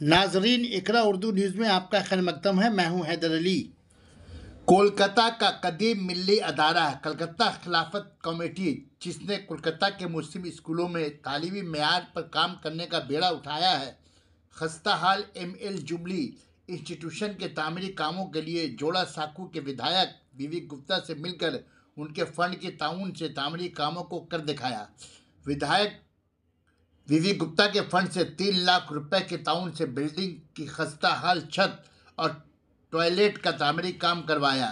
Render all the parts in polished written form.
नाजरीन, इकरा उर्दू न्यूज़ में आपका खैर मकदम है। मैं हूं हैदर अली। कोलकाता का कदीम मिली अदारा है कलकत्ता खिलाफत कमेटी, जिसने कोलकाता के मुस्लिम स्कूलों में तालीमी मेयार पर काम करने का बेड़ा उठाया है। खस्ता हाल एमएल जुबली इंस्टीट्यूशन के तामीरी कामों के लिए जोड़ा साकू के विधायक विवेक गुप्ता से मिलकर उनके फंड के ताउन से तामीरी कामों को कर दिखाया। विधायक विवेक गुप्ता के फंड से 3 लाख रुपए के ताउन से बिल्डिंग की खस्ता हाल छत और टॉयलेट का तामीरी काम करवाया।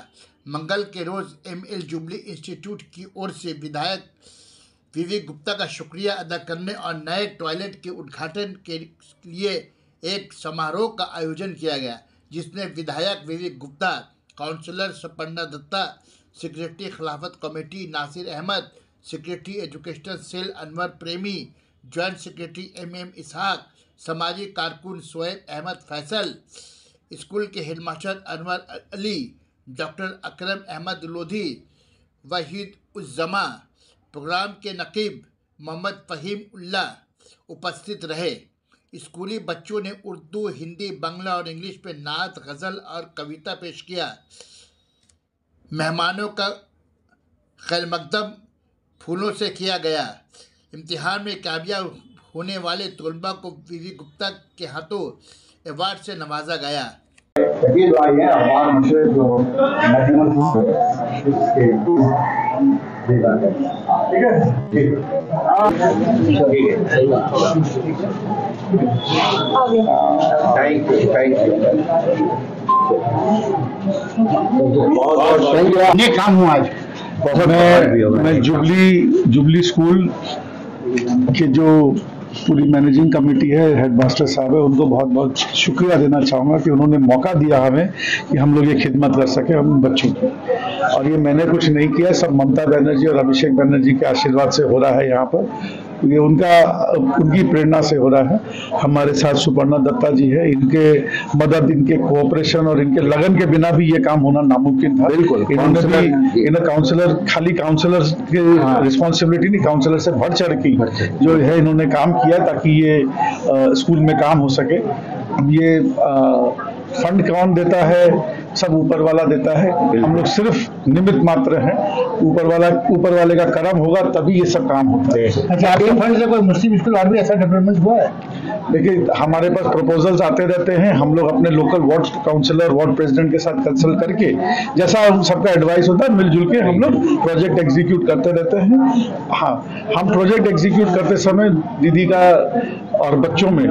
मंगल के रोज एमएल जुबली इंस्टीट्यूट की ओर से विधायक विवेक गुप्ता का शुक्रिया अदा करने और नए टॉयलेट के उद्घाटन के लिए एक समारोह का आयोजन किया गया, जिसमें विधायक Vivek Gupta, councillor Sapanna Datta, secretary Khilafat committee Nasir Ahmad, secretary educational cell Anwar Premi, joint secretary MM Ishaq, सामाजिक कारकुन सोएब अहमद फैसल, स्कूल के headmaster Anwar Ali, doctor Akram Ahmad Lodhi, Waheed Uzzama, program के नकीब मोहम्मद फ़हीम उल्ला उपस्थित रहे। स्कूली बच्चों ने उर्दू, हिंदी, बांग्ला और इंग्लिश में नात, गज़ल और कविता पेश किया। मेहमानों का खैर मकदम फूलों से किया गया। इम्तिहान में कामयाब होने वाले तलबा को विवेक गुप्ता के हाथों अवार्ड से नवाजा गया। ये जो आई है अखबार मुझे जो मैक्सिमम ठीक है थैंक यू। ये काम हुआ आज मैं जुबली स्कूल के जो पूरी मैनेजिंग कमेटी है, हेडमास्टर साहब है, उनको बहुत बहुत शुक्रिया देना चाहूँगा कि उन्होंने मौका दिया हमें कि हम लोग ये खिदमत कर सके हम बच्चों की। और ये मैंने कुछ नहीं किया, सब ममता बनर्जी और अभिषेक बनर्जी के आशीर्वाद से हो रहा है। यहाँ पर ये उनकी प्रेरणा से हो रहा है। हमारे साथ सुपर्णा दत्ता जी है, इनके मदद, इनके कोऑपरेशन और इनके लगन के बिना भी ये काम होना नामुमकिन था। बिल्कुल, इन्होंने भी काउंसलर, खाली काउंसलर की रिस्पॉन्सिबिलिटी नहीं, काउंसलर से बढ़ चढ़ की जो है इन्होंने काम किया ताकि ये स्कूल में काम हो सके। ये फंड कौन देता है? सब ऊपर वाला देता है, हम लोग सिर्फ निमित्त मात्र हैं। ऊपर वाले का करम होगा तभी ये सब काम होता है। अच्छा, आपके फंड से कोई मुस्लिम स्कूल और भी ऐसा डेवलपमेंट हुआ है? देखिए, हमारे पास प्रपोजल्स आते रहते हैं। हम लोग अपने local ward councillor, ward president के साथ कंसल्ट करके जैसा सबका एडवाइस होता है मिलजुल के हम लोग प्रोजेक्ट एग्जीक्यूट करते रहते हैं। हाँ, हम प्रोजेक्ट एग्जीक्यूट करते समय दीदी का और बच्चों में,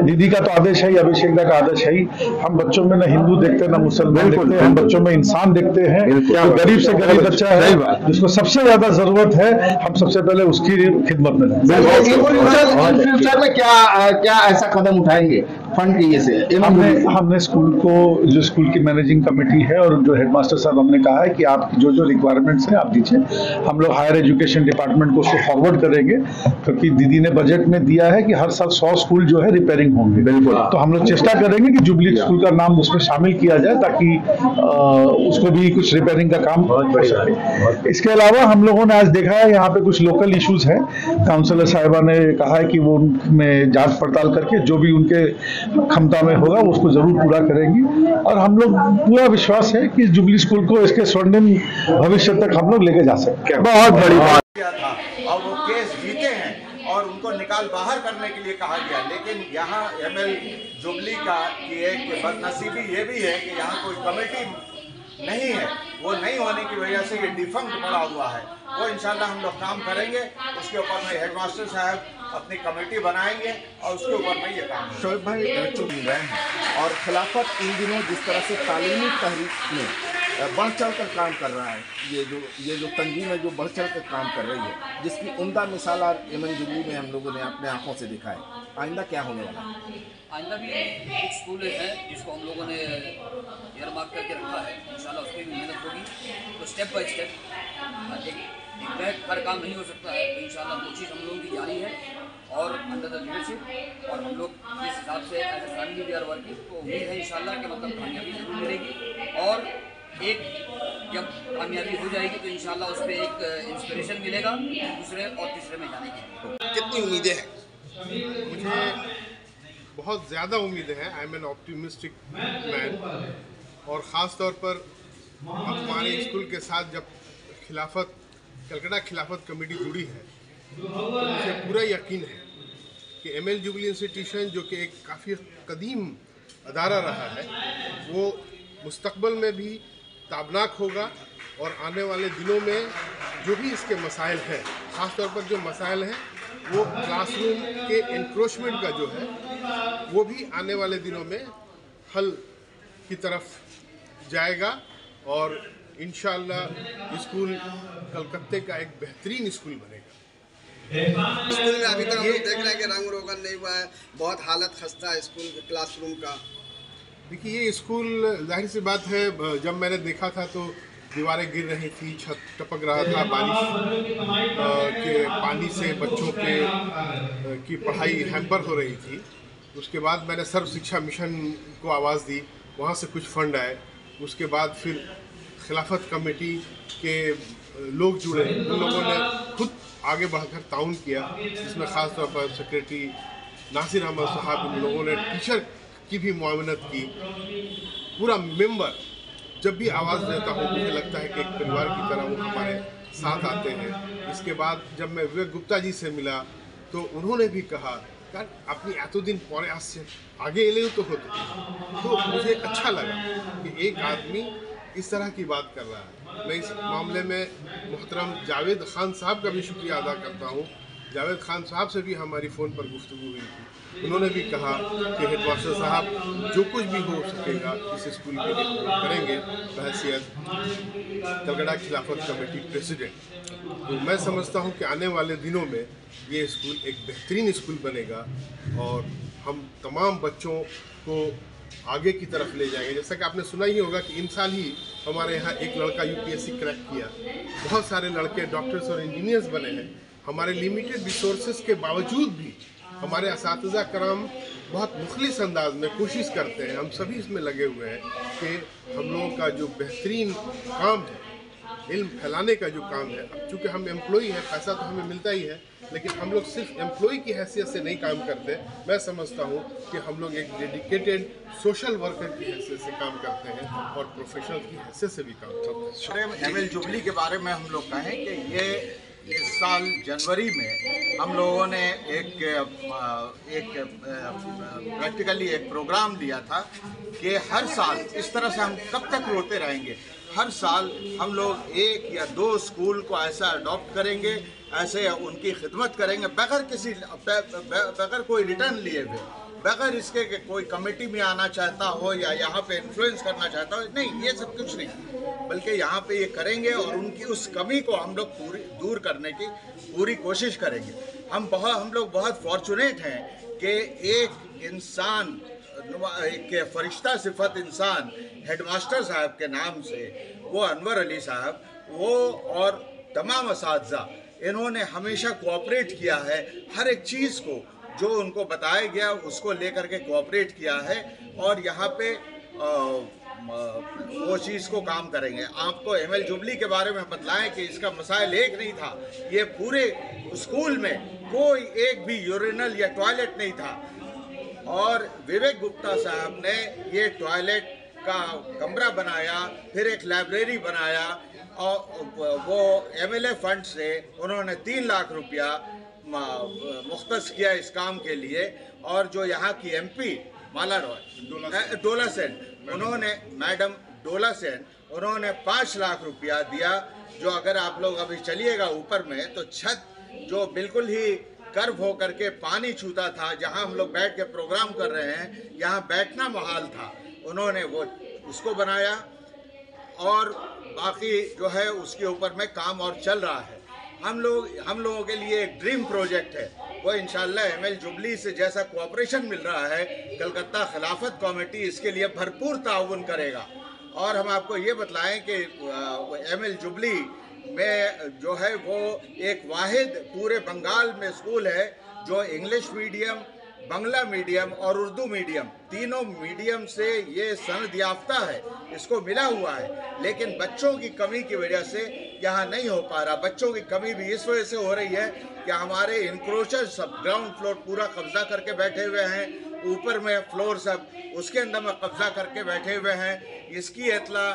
दीदी का तो आदेश है ही, अभिषेक का आदेश है ही। हम बच्चों में ना हिंदू देखते ना मुसलमान देखते हैं, हम बच्चों में इंसान देखते हैं। तो गरीब से गरीब बच्चा है जिसको सबसे ज्यादा जरूरत है, हम सबसे पहले उसकी खिदमत में फ्यूचर में क्या ऐसा कदम उठाएंगे फंड के से? हमने स्कूल को, जो स्कूल की मैनेजिंग कमेटी है और जो हेडमास्टर साहब, हमने कहा है कि आप जो रिक्वायरमेंट्स हैं आप दीजिए। हम लोग हायर एजुकेशन डिपार्टमेंट को उसको फॉरवर्ड करेंगे, क्योंकि दीदी ने बजट में दिया है कि हर साल 100 स्कूल जो है रिपेयरिंग होंगे। बिल्कुल, तो हम लोग चेष्टा करेंगे कि जुबली स्कूल का नाम उसमें शामिल किया जाए ताकि उसको भी कुछ रिपेयरिंग का काम हो सके। इसके अलावा हम लोगों ने आज देखा है यहाँ पे कुछ लोकल इश्यूज हैं। काउंसलर साहिबा ने कहा है कि वो उनमें जांच पड़ताल करके जो भी उनके क्षमता में होगा उसको जरूर पूरा करेंगी। और हम लोग पूरा विश्वास है कि जुबली स्कूल को इसके स्वर्णिम भविष्य तक हम लोग लेके जा सकते हैं। बहुत बड़ी बात किया था और वो केस जीते हैं और उनको निकाल बाहर करने के लिए कहा गया। लेकिन यहाँ एमएल जुबली का की एक बदनसीबी ये भी है कि यहाँ कोई कमेटी नहीं है। वो नहीं होने की वजह से ये डिफंक्ट पड़ा हुआ है। वो इंशाल्लाह हम लोग काम करेंगे, उसके ऊपर में हेडमास्टर साहब अपनी कमेटी बनाएंगे और उसके ऊपर में ये काम। शोएब भाई चुन रहे हैं और खिलाफत इन दिनों जिस तरह से तालीमी तहरीक में बढ़ चढ़ कर काम कर रहा है, ये जो तंजीम है जो बढ़ चढ़ कर काम कर रही है, जिसकी उम्दा मिसाल आज एमएन जुबली में हम लोगों ने अपने आंखों से देखा है। आइंदा क्या होने वाला है? आइंदा भी कुछ स्कूल हैं जिसको हम लोगों ने एयरमार्क करके रखा है, इंशाल्लाह उसकी भी मेहनत होगी। तो स्टेप बाय स्टेप एक बैग हर काम नहीं हो सकता है, तो इंशाल्लाह कोशिश हम लोगों की जारी है और अंडर द लीडरशिप। और हम लोग जिस हिसाब से as a family we are working, तो उम्मीद है इंशाल्लाह कि मतलब कामयाबी जरूर मिलेगी। और एक जब कामयाबी हो जाएगी तो इंशाल्लाह उस पर एक इंस्पिरेशन मिलेगा दूसरे और तीसरे में जाने की। कितनी उम्मीदें हैं? मुझे बहुत ज़्यादा उम्मीदें हैं। I am N optimistic man. और ख़ास तौर पर अब हमारे स्कूल के साथ जब कलकत्ता खिलाफत कमेटी जुड़ी है तो मुझे पूरा यकीन है कि एमएल जुबली इंस्टीट्यूशन, जो कि एक काफ़ी कदीम अदारा रहा है, वो मुस्तकबिल में भी ताबनाक होगा। और आने वाले दिनों में जो भी इसके मसाइल हैं, ख़ास तौर पर जो मसाइल हैं वो क्लासरूम के इंक्रोचमेंट का जो है वो भी आने वाले दिनों में हल की तरफ जाएगा। और इंशाअल्लाह स्कूल कलकत्ते का एक बेहतरीन स्कूल बनेगा। स्कूल में अभी तक हम लोग देख रहे हैं कि रंग रोगन नहीं हुआ है, बहुत हालत खस्ता है स्कूल के क्लासरूम का। देखिए, ये स्कूल जाहिर सी बात है, जब मैंने देखा था तो दीवारें गिर रही थी, छत टपक रहा था, बारिश के पानी से बच्चों की पढ़ाई हैम्पर हो रही थी। उसके बाद मैंने सर्व शिक्षा मिशन को आवाज़ दी, वहाँ से कुछ फंड आए। उसके बाद फिर खिलाफत कमेटी के लोग जुड़े, उन लोगों ने खुद आगे बढ़कर ताउन किया, जिसमें ख़ास तौर पर सेक्रेटरी नासिर अहमद साहब, इन लोगों ने टीचर की भी मुआवनत की। पूरा मेंबर जब भी आवाज़ देता हूँ मुझे लगता है कि एक परिवार की तरह वो हमारे साथ आते हैं। इसके बाद जब मैं विवेक गुप्ता जी से मिला तो उन्होंने भी कहा, यार अपनी एतोदिन पौरे आगे एले तो होते, तो मुझे अच्छा लगा कि एक आदमी इस तरह की बात कर रहा है। मैं इस मामले में मोहतरम जावेद खान साहब का भी शुक्रिया अदा करता हूँ। जावेद खान साहब से भी हमारी फ़ोन पर गुफ्तगू हुई थी, उन्होंने भी कहा कि हेडमास्टर साहब जो कुछ भी हो सकेगा इस स्कूल के लिए करेंगे बहैसियत कलकत्ता खिलाफत कमेटी प्रेसिडेंट। तो मैं समझता हूँ कि आने वाले दिनों में ये स्कूल एक बेहतरीन स्कूल बनेगा और हम तमाम बच्चों को आगे की तरफ ले जाएंगे। जैसा कि आपने सुना ही होगा कि इन साल ही हमारे यहाँ एक लड़का यूपीएससी क्रैक किया, बहुत सारे लड़के डॉक्टर्स और इंजीनियर्स बने हैं। हमारे लिमिटेड रिसोर्सेज के बावजूद भी हमारे असातिज़ा कराम बहुत मुखलिस अंदाज में कोशिश करते हैं। हम सभी इसमें लगे हुए हैं कि हम लोगों का जो बेहतरीन काम है, इल्म फैलाने का जो काम है, अब चूँकि हम एम्प्लॉई हैं, पैसा तो हमें मिलता ही है, लेकिन हम लोग सिर्फ एम्प्लॉई की हैसियत से नहीं काम करते। मैं समझता हूँ कि हम लोग एक डेडिकेटेड सोशल वर्कर की हैसियत से काम करते हैं और प्रोफेशनल की हैसियत से भी काम करते हैं। एमएल जुबली के बारे में हम लोग कहें कि इस साल जनवरी में हम लोगों ने एक प्रैक्टिकली एक प्रोग्राम लिया था कि हर साल इस तरह से हम कब तक रोते रहेंगे। हर साल हम लोग 1 या 2 स्कूल को ऐसा अडॉप्ट करेंगे, ऐसे उनकी खिदमत करेंगे बगैर कोई रिटर्न लिए हुए, बगैर इसके कि कोई कमेटी में आना चाहता हो या यहाँ पे इन्फ्लुएंस करना चाहता हो। नहीं, ये सब कुछ नहीं, बल्कि यहाँ पे ये करेंगे और उनकी उस कमी को हम लोग पूरी दूर करने की पूरी कोशिश करेंगे। हम लोग बहुत फॉर्चुनेट हैं कि एक इंसान, एक फरिश्ता सिफत इंसान हेडमास्टर साहब के नाम से, वो अनवर अली साहब, वो और तमाम असातिज़ा, इन्होंने हमेशा कोऑपरेट किया है। हर एक चीज़ को जो उनको बताया गया उसको लेकर के कोऑपरेट किया है और यहाँ पे वो चीज़ को काम करेंगे। आपको एमएल जुबली के बारे में बतलाएं कि इसका मसाइल एक नहीं था, ये पूरे स्कूल में कोई एक भी यूरिनल या टॉयलेट नहीं था और विवेक गुप्ता साहब ने ये टॉयलेट का कमरा बनाया, फिर एक लाइब्रेरी बनाया और वो एमएलए फंड से उन्होंने 3 लाख रुपया मुख्तस किया इस काम के लिए। और जो यहाँ की एमपी माला रॉय डोला सेन, उन्होंने मैडम डोला सेन, उन्होंने 5 लाख रुपया दिया। जो अगर आप लोग अभी चलिएगा ऊपर में तो छत जो बिल्कुल ही कर्व हो करके पानी छूता था, जहाँ हम लोग बैठ के प्रोग्राम कर रहे हैं, यहाँ बैठना महाल था, उन्होंने वो उसको बनाया और बाकी जो है उसके ऊपर में काम और चल रहा है। हम लोगों के लिए एक ड्रीम प्रोजेक्ट है, वो इंशाल्लाह एमएल जुबली से जैसा कोऑपरेशन मिल रहा है, कलकत्ता खिलाफत कमेटी इसके लिए भरपूर ताउन करेगा। और हम आपको ये बतलाएं कि एमएल जुबली में जो है वो एक वाहिद पूरे बंगाल में स्कूल है जो इंग्लिश मीडियम, बांग्ला मीडियम और उर्दू मीडियम, तीनों मीडियम से ये सनद याफ्ता है, इसको मिला हुआ है। लेकिन बच्चों की कमी की वजह से यहाँ नहीं हो पा रहा। बच्चों की कमी भी इस वजह से हो रही है कि हमारे इंक्रोचर सब ग्राउंड फ्लोर पूरा कब्जा करके बैठे हुए हैं ऊपर में फ्लोर सब उसके अंदर में कब्जा करके बैठे हुए हैं। इसकी इत्तला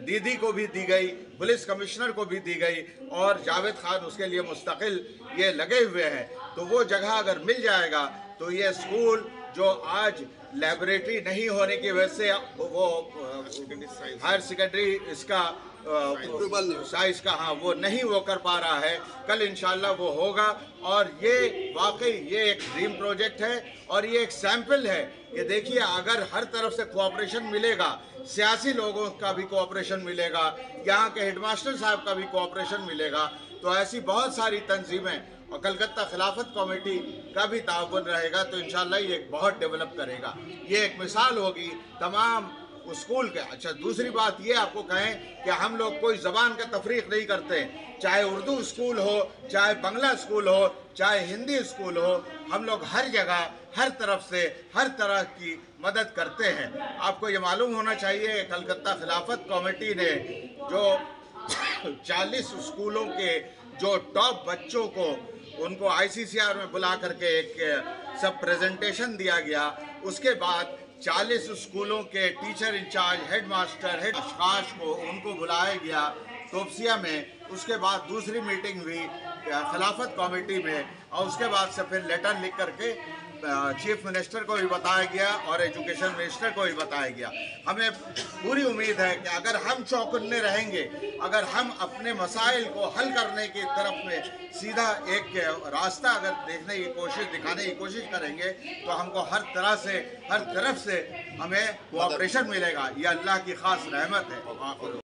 दीदी को भी दी गई, पुलिस कमिश्नर को भी दी गई और जावेद खान उसके लिए मुस्तकिल ये लगे हुए हैं। तो वो जगह अगर मिल जाएगा तो ये स्कूल जो आज लैबोरेटरी नहीं होने की वजह से वो हायर सेकेंडरी इसका साइज का वो नहीं वो कर पा रहा है, कल इंशाल्लाह वो होगा। और ये वाकई ये एक ड्रीम प्रोजेक्ट है और ये एक सैंपल है। ये देखिए, अगर हर तरफ से कोऑपरेशन मिलेगा, सियासी लोगों का भी कोऑपरेशन मिलेगा, यहाँ के हेडमास्टर साहब का भी कोऑपरेशन मिलेगा, तो ऐसी बहुत सारी तंजीमें और कलकत्ता खिलाफत कमेटी का भी ताउन रहेगा तो इंशाल्लाह ये बहुत डेवलप करेगा। ये एक मिसाल होगी तमाम स्कूल के। अच्छा, दूसरी बात ये आपको कहें कि हम लोग कोई ज़बान का तफरीक नहीं करते, चाहे उर्दू स्कूल हो, चाहे बंगला स्कूल हो, चाहे हिंदी स्कूल हो, हम लोग हर जगह हर तरफ से हर तरह की मदद करते हैं। आपको ये मालूम होना चाहिए कलकत्ता खिलाफत कमेटी ने जो 40 स्कूलों के जो टॉप बच्चों को उनको ICCR में बुला करके एक सब प्रेजेंटेशन दिया गया, उसके बाद 40 स्कूलों के टीचर इंचार्ज, हेडमास्टर, हेड अशखास को उनको बुलाया गया तोपसिया में। उसके बाद दूसरी मीटिंग हुई खिलाफत कमेटी में और उसके बाद से फिर लेटर लिख करके चीफ मिनिस्टर को भी बताया गया और एजुकेशन मिनिस्टर को भी बताया गया। हमें पूरी उम्मीद है कि अगर हम चौकन्ने रहेंगे, अगर हम अपने मसाइल को हल करने की तरफ में सीधा एक रास्ता अगर देखने की कोशिश दिखाने की कोशिश करेंगे तो हमको हर तरफ से हमें कोऑपरेशन मिलेगा। ये अल्लाह की खास रहमत है।